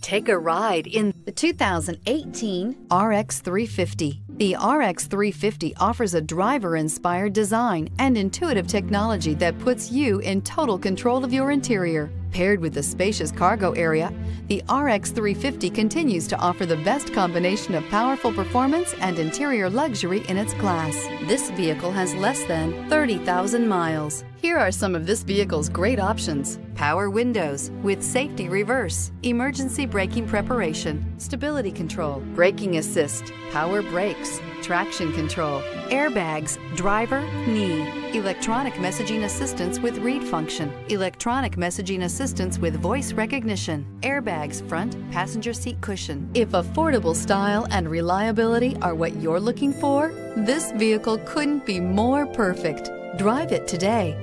Take a ride in the 2018 RX 350. The RX 350 offers a driver-inspired design and intuitive technology that puts you in total control of your interior. Paired with a spacious cargo area, the RX 350 continues to offer the best combination of powerful performance and interior luxury in its class. This vehicle has less than 30,000 miles. Here are some of this vehicle's great options: power windows with safety reverse, emergency braking preparation, stability control, braking assist, power brakes, traction control, airbags, driver, knee, electronic messaging assistance with read function, electronic messaging assistance with voice recognition, airbags front passenger seat cushion. If affordable style and reliability are what you're looking for, this vehicle couldn't be more perfect. Drive it today.